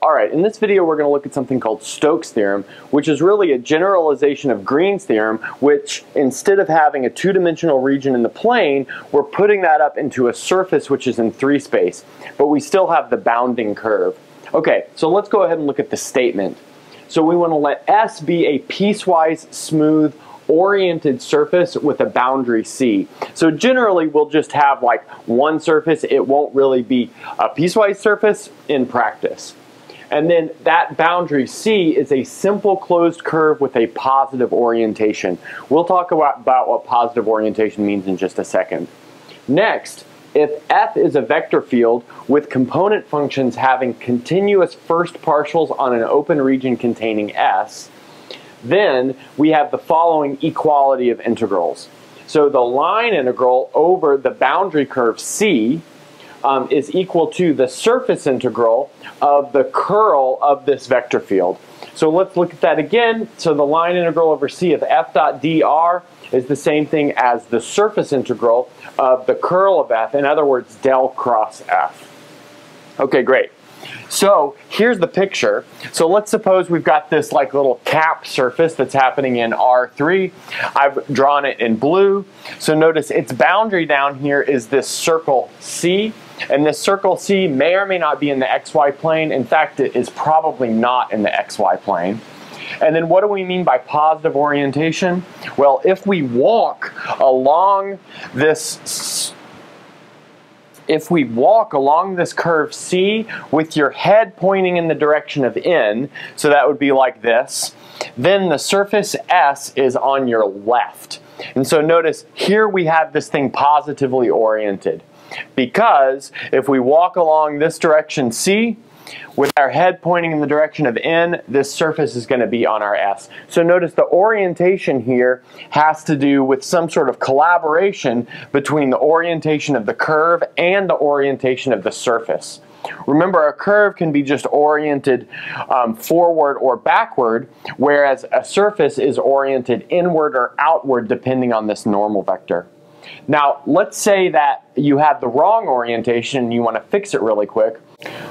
Alright, in this video we're going to look at something called Stokes Theorem, which is really a generalization of Green's theorem, which instead of having a two-dimensional region in the plane, we're putting that up into a surface which is in 3 space, but we still have the bounding curve. Okay, so let's go ahead and look at the statement. So we want to let S be a piecewise smooth oriented surface with a boundary C. So generally we'll just have like one surface. It won't really be a piecewise surface in practice. And then that boundary C is a simple closed curve with a positive orientation. We'll talk about what positive orientation means in just a second. Next, if F is a vector field with component functions having continuous first partials on an open region containing S, then we have the following equality of integrals. So the line integral over the boundary curve C is equal to the surface integral of the curl of this vector field. So let's look at that again. So the line integral over C of f dot dr is the same thing as the surface integral of the curl of f, in other words, del cross f. Okay, great. So here's the picture. So let's suppose we've got this like little cap surface that's happening in R3. I've drawn it in blue. So notice its boundary down here is this circle C. And this circle C may or may not be in the XY plane. In fact, it is probably not in the XY plane. And then what do we mean by positive orientation? Well, if we walk along this curve C with your head pointing in the direction of N, so that would be like this, then the surface S is on your left. And so notice here we have this thing positively oriented, because if we walk along this direction C with our head pointing in the direction of N, this surface is going to be on our S. So notice the orientation here has to do with some sort of collaboration between the orientation of the curve and the orientation of the surface. Remember, a curve can be just oriented forward or backward, whereas a surface is oriented inward or outward depending on this normal vector. Now, let's say that you have the wrong orientation and you want to fix it really quick.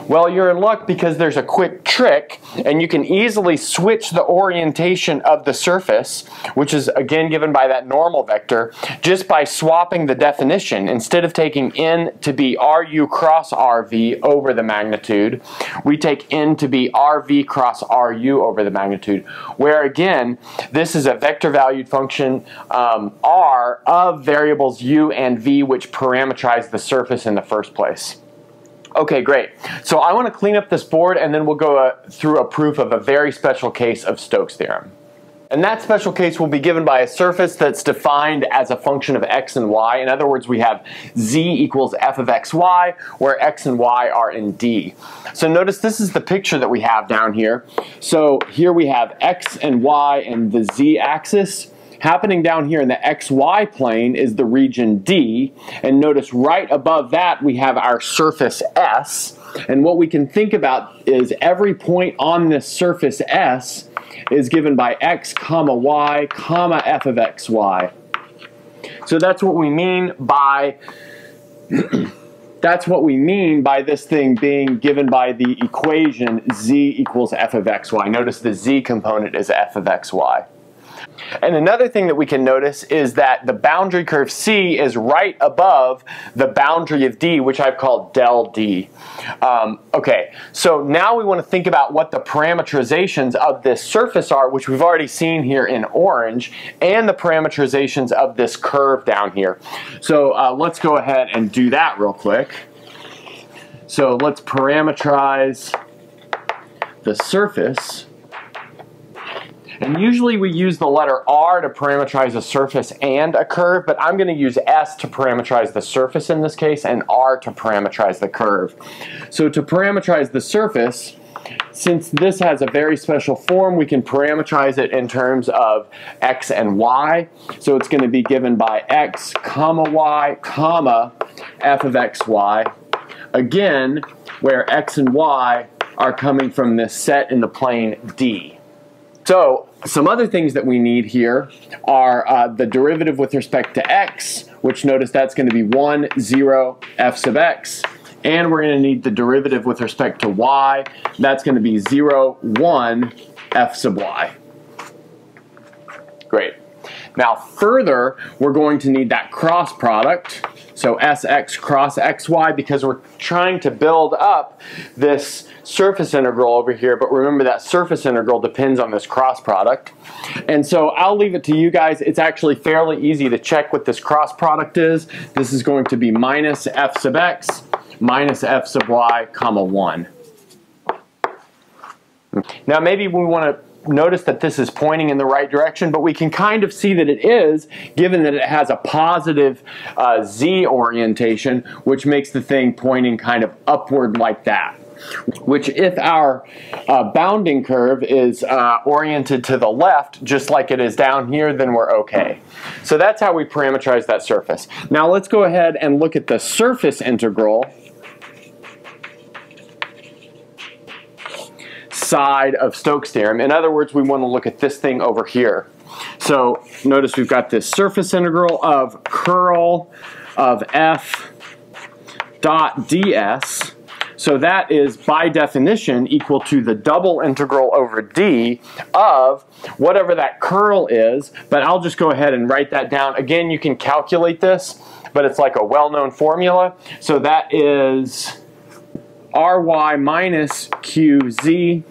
Well, you're in luck because there's a quick trick, and you can easily switch the orientation of the surface, which is again given by that normal vector, just by swapping the definition. Instead of taking N to be RU cross RV over the magnitude, we take N to be RV cross RU over the magnitude, where again, this is a vector valued function R of variables U and V, which parameterize the surface in the first place. Okay, great. So I want to clean up this board, and then we'll go through a proof of a very special case of Stokes' theorem. And that special case will be given by a surface that's defined as a function of x and y. In other words, we have z equals f of xy, where x and y are in D. So notice this is the picture that we have down here. So here we have x and y and the z-axis. Happening down here in the XY plane is the region D, and notice right above that we have our surface S, and what we can think about is every point on this surface S is given by x comma y comma f of xy. So that's what we mean by this thing being given by the equation z equals f of xy. Notice the z component is f of xy. And another thing that we can notice is that the boundary curve C is right above the boundary of D, which I've called del D. Okay, so now we want to think about what the parameterizations of this surface are, which we've already seen here in orange, and the parameterizations of this curve down here. So let's go ahead and do that real quick. So let's parameterize the surface. And usually we use the letter R to parameterize a surface and a curve, but I'm going to use S to parameterize the surface in this case and R to parameterize the curve. So to parameterize the surface, since this has a very special form, we can parameterize it in terms of x and y. So it's going to be given by x comma y comma f of xy. Again, where x and y are coming from this set in the plane D. So some other things that we need here are the derivative with respect to x, which notice that's going to be 1, 0, f sub x, and we're going to need the derivative with respect to y. That's going to be 0, 1 f sub y. Great. Now further, we're going to need that cross product, so Sx cross xy, because we're trying to build up this surface integral over here, but remember that surface integral depends on this cross product. And so I'll leave it to you guys. It's actually fairly easy to check what this cross product is. This is going to be minus f sub x minus f sub y, comma 1. Now maybe we want to notice that this is pointing in the right direction, but we can kind of see that it is, given that it has a positive z orientation, which makes the thing pointing kind of upward like that. Which, if our bounding curve is oriented to the left, just like it is down here, then we're okay. So that's how we parameterize that surface. Now let's go ahead and look at the surface integral side of Stokes Theorem. In other words, we want to look at this thing over here. So notice we've got this surface integral of curl of f dot ds. So that is, by definition, equal to the double integral over d of whatever that curl is, but I'll just go ahead and write that down. Again, you can calculate this, but it's like a well-known formula. So that is ry minus qz,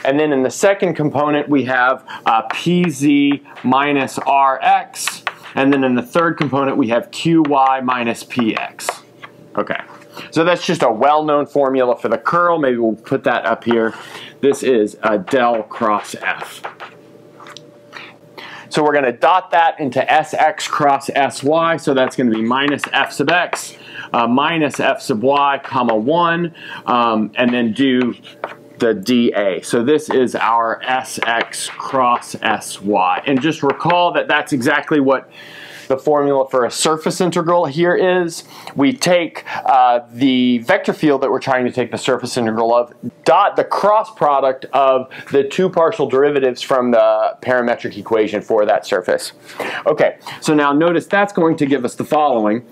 and then in the second component we have pz minus rx, and then in the third component we have qy minus px. Okay, so that's just a well-known formula for the curl. Maybe we'll put that up here. This is del cross f. So we're going to dot that into Sx cross Sy, so that's going to be minus f sub x minus f sub y, comma 1, and then do the dA. So this is our Sx cross Sy. And just recall that that's exactly what the formula for a surface integral here is. We take the vector field that we're trying to take the surface integral of, dot the cross product of the two partial derivatives from the parametric equation for that surface. Okay, so now notice that's going to give us the following.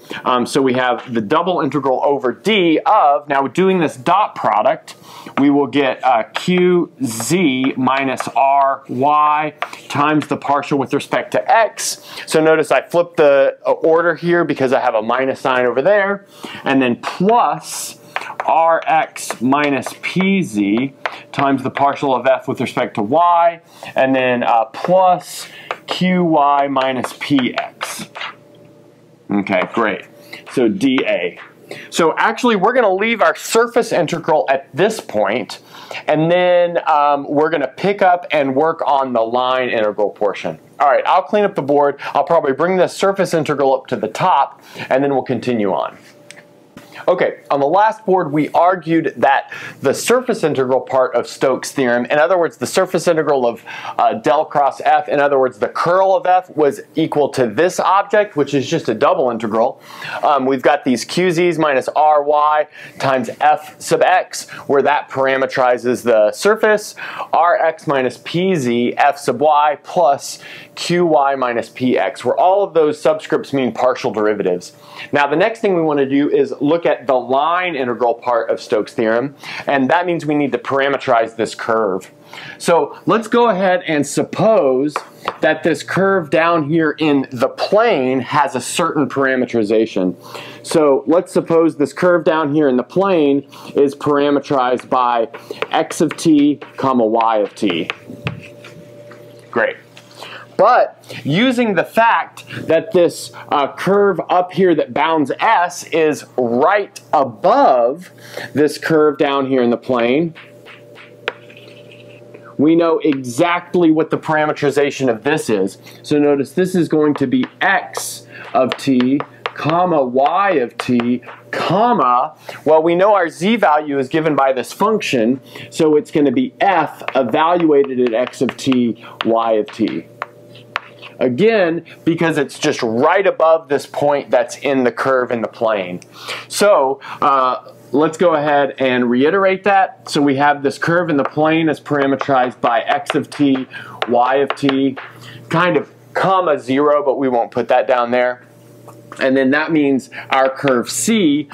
So we have the double integral over d of, now doing this dot product, we will get qz minus ry times the partial with respect to x. So notice I flipped the order here because I have a minus sign over there, and then plus rx minus pz times the partial of f with respect to y, and then plus qy minus px. Okay, great. So dA. So actually we're going to leave our surface integral at this point, and then we're going to pick up and work on the line integral portion. All right, I'll clean up the board. I'll probably bring the surface integral up to the top, and then we'll continue on. Okay, on the last board we argued that the surface integral part of Stokes' theorem, in other words the surface integral of del cross f, in other words the curl of f, was equal to this object, which is just a double integral. We've got these qz's minus ry times f sub x, where that parameterizes the surface, rx minus pz f sub y plus qy minus px, where all of those subscripts mean partial derivatives. Now the next thing we want to do is look at the line integral part of Stokes' theorem, and that means we need to parameterize this curve. So let's go ahead and suppose that this curve down here in the plane has a certain parameterization. So let's suppose this curve down here in the plane is parameterized by x of t comma y of t. Great. But using the fact that this curve up here that bounds S is right above this curve down here in the plane, we know exactly what the parameterization of this is. So notice this is going to be x of t comma y of t comma, well, we know our z value is given by this function, so it's going to be f evaluated at x of t, y of t. Again, because it's just right above this point that's in the curve in the plane. So let's go ahead and reiterate that. So we have this curve in the plane is parameterized by x of t, y of t, kind of comma 0, but we won't put that down there. And then that means our curve C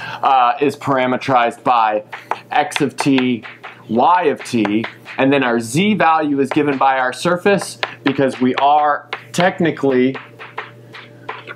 is parameterized by x of t, y of t, and then our z value is given by our surface because we are technically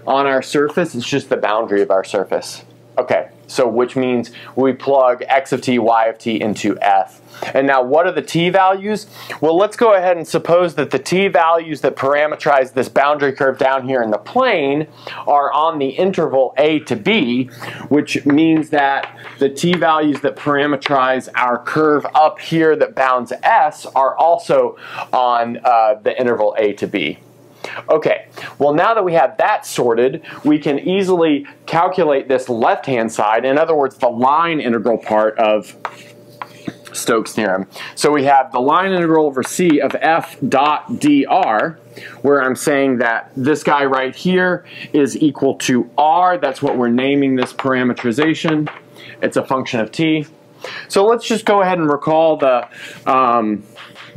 on our surface. It's just the boundary of our surface. Okay, so which means we plug x of t, y of t into f. And now what are the t values? Well, let's go ahead and suppose that the t values that parameterize this boundary curve down here in the plane are on the interval a to b, which means that the t values that parameterize our curve up here that bounds s are also on the interval a to b. Okay, well now that we have that sorted, we can easily calculate this left-hand side, in other words, the line integral part of Stokes theorem. So we have the line integral over C of f dot dr, where I'm saying that this guy right here is equal to r. That's what we're naming this parameterization. It's a function of t. So let's just go ahead and recall the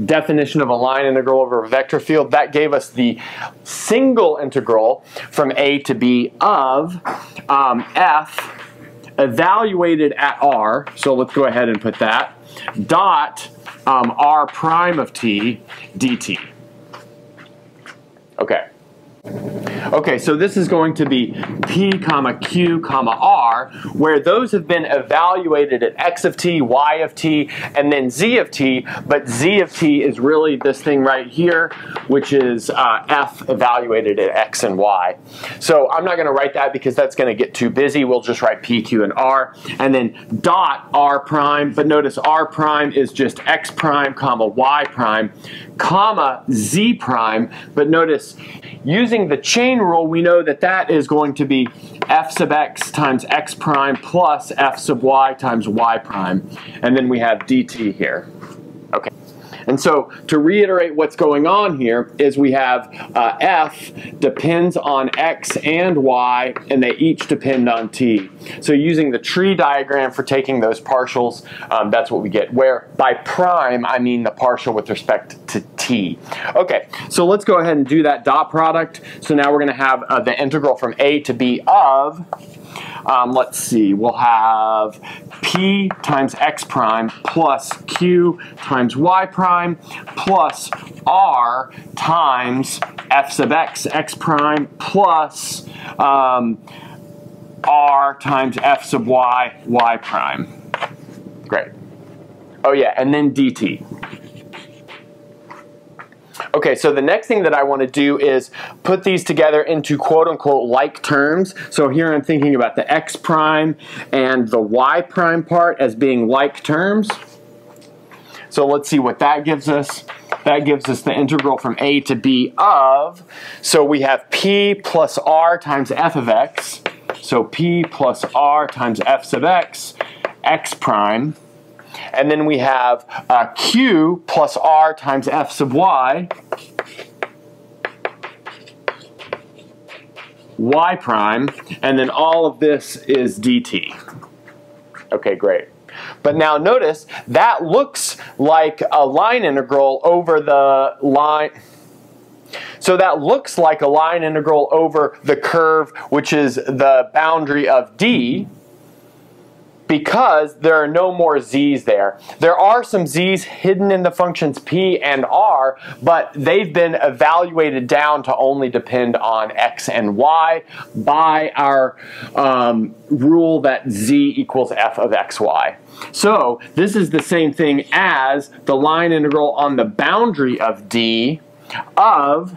definition of a line integral over a vector field. That gave us the single integral from a to b of f evaluated at r, so let's go ahead and put that, dot r prime of t dt. Okay. Okay, so this is going to be p comma q comma r, where those have been evaluated at x of t, y of t, and then z of t, but z of t is really this thing right here, which is f evaluated at x and y. So I'm not going to write that because that's going to get too busy. We'll just write p, q, and r, and then dot r prime, but notice r prime is just x prime comma y prime comma z prime, but notice using the chain rule, we know that that is going to be f sub x times x prime plus f sub y times y prime. And then we have dt here. Okay. And so to reiterate what's going on here is we have f depends on x and y, and they each depend on t. So using the tree diagram for taking those partials, that's what we get, where by prime I mean the partial with respect to t. Okay, so let's go ahead and do that dot product. So now we're going to have the integral from a to b of, let's see, we'll have p times x prime plus q times y prime plus r times f sub x, x prime plus r times f sub y, y prime. Great. Oh yeah, and then dt. Okay, so the next thing that I want to do is put these together into quote-unquote like terms. So here I'm thinking about the x prime and the y prime part as being like terms. So let's see what that gives us. That gives us the integral from a to b of, so we have p plus r times f of x. So p plus r times f sub x, x prime. And then we have q plus r times f sub y, y prime, and then all of this is dt. Okay, great. But now notice, that looks like a line integral over the line. So that looks like a line integral over the curve, which is the boundary of D, because there are no more z's there. There are some z's hidden in the functions p and r, but they've been evaluated down to only depend on x and y by our rule that z equals f of xy. So this is the same thing as the line integral on the boundary of D of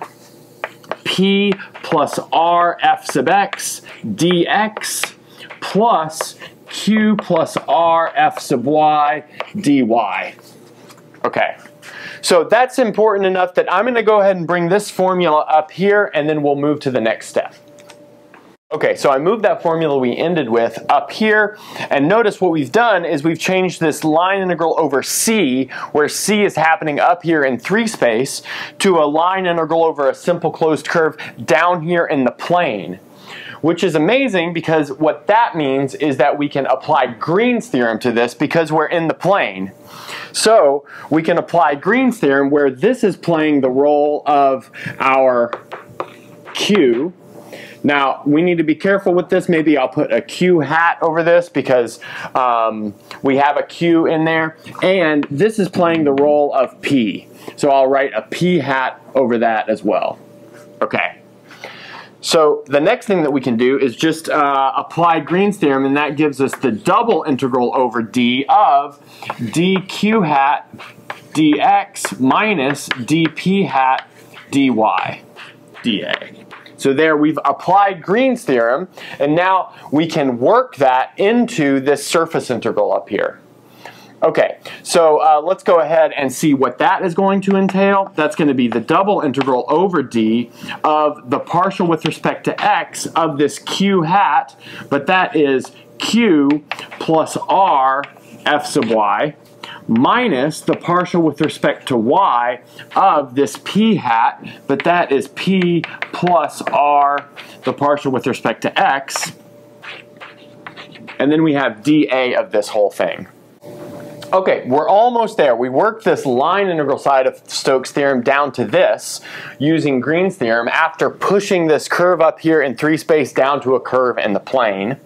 p plus r f sub x dx plus q plus r f sub y dy. Okay, so that's important enough that I'm going to go ahead and bring this formula up here, and then we'll move to the next step. Okay, so I moved that formula we ended with up here, and notice what we've done is we've changed this line integral over C, where C is happening up here in 3 space, to a line integral over a simple closed curve down here in the plane. Which is amazing, because what that means is that we can apply Green's theorem to this because we're in the plane. So we can apply Green's theorem where this is playing the role of our Q Now, we need to be careful with this. Maybe I'll put a Q hat over this because we have a Q in there. And this is playing the role of P. So I'll write a P hat over that as well. Okay. So the next thing that we can do is just apply Green's theorem, and that gives us the double integral over D of dq hat dx minus dp hat dy dA. So there we've applied Green's theorem, and now we can work that into this surface integral up here. Okay, so let's go ahead and see what that is going to entail. That's going to be the double integral over D of the partial with respect to x of this q hat, but that is q plus r f sub y minus the partial with respect to y of this p hat, but that is p plus r, the partial with respect to x, and then we have dA of this whole thing. Okay, we're almost there. We worked this line integral side of Stokes' theorem down to this using Green's theorem after pushing this curve up here in 3 space down to a curve in the plane.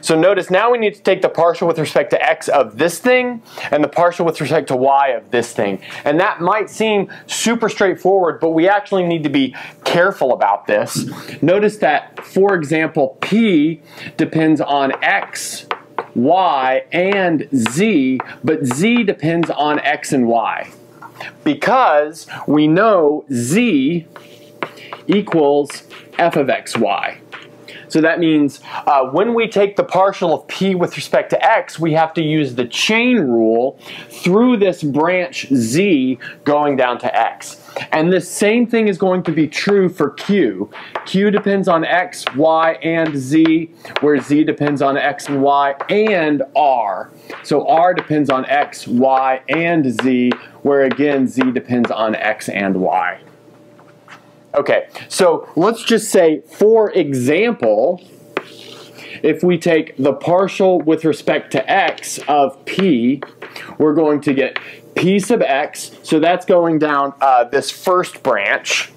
So notice now we need to take the partial with respect to x of this thing and the partial with respect to y of this thing. And that might seem super straightforward, but we actually need to be careful about this. Notice that, for example, p depends on x, y, and z, but z depends on x and y. Because we know z equals f of xy. So that means when we take the partial of p with respect to x, we have to use the chain rule through this branch z going down to x. And the same thing is going to be true for q. Q depends on x, y, and z, where z depends on x and y, and r. So r depends on x, y, and z, where again z depends on x and y. Okay, so let's just say, for example, if we take the partial with respect to x of p, we're going to get p sub x, so that's going down this first branch,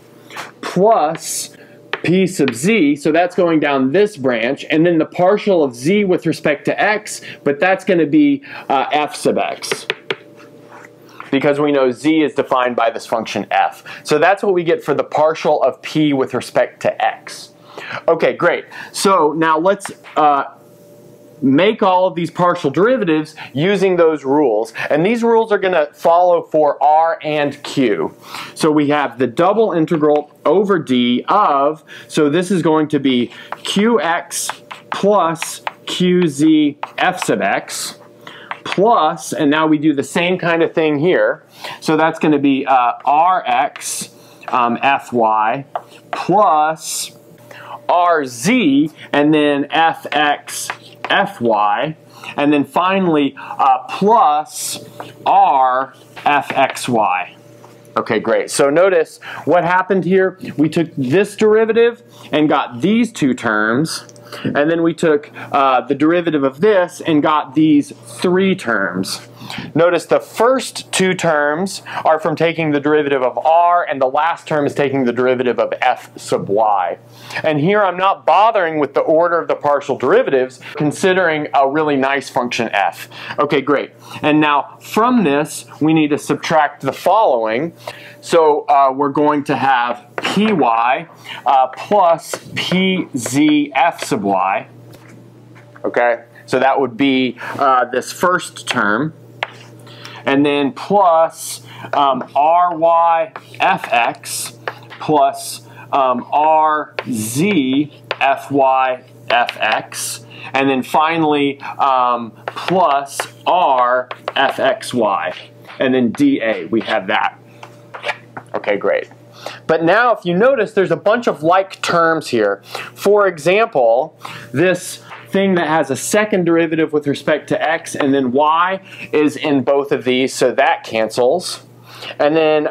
plus p sub z, so that's going down this branch, and then the partial of z with respect to x, but that's going to be f sub x. Because we know z is defined by this function f. So that's what we get for the partial of p with respect to x. Okay, great. So now let's make all of these partial derivatives using those rules. And these rules are going to follow for r and q. So we have the double integral over d of, so this is going to be qx plus qz f sub x, plus, and now we do the same kind of thing here, so that's going to be rx fy plus rz, and then fx fy, and then finally plus r fxy. Okay, great. So notice what happened here. We took this derivative and got these two terms, and then we took the derivative of this and got these 3 terms. Notice the first 2 terms are from taking the derivative of r, and the last term is taking the derivative of f sub y. And here I'm not bothering with the order of the partial derivatives, considering a really nice function f. Okay, great. And now from this, we need to subtract the following. So we're going to have py plus pz f sub y. Okay, so that would be this first term. And then plus ry fx plus rz fy fx, and then finally plus r fxy, and then dA, we have that. Okay, great. But now if you notice, there's a bunch of like terms here. For example, this thing that has a second derivative with respect to x and then y is in both of these, so that cancels. And then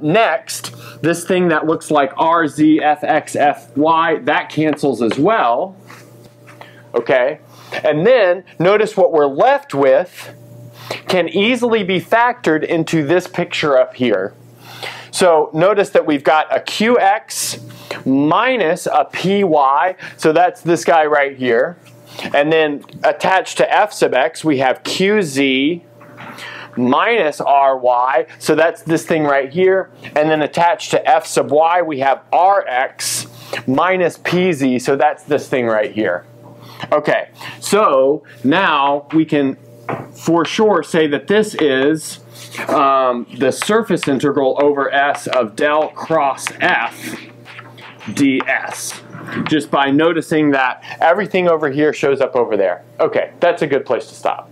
next, this thing that looks like rz fx fy, that cancels as well. Okay, and then notice what we're left with can easily be factored into this picture up here. So notice that we've got a qx minus a py, so that's this guy right here. And then attached to f sub x, we have qz minus ry, so that's this thing right here. And then attached to f sub y, we have rx minus pz, so that's this thing right here. Okay, so now we can for sure say that this is the surface integral over S of del cross F ds, just by noticing that everything over here shows up over there. Okay, that's a good place to stop.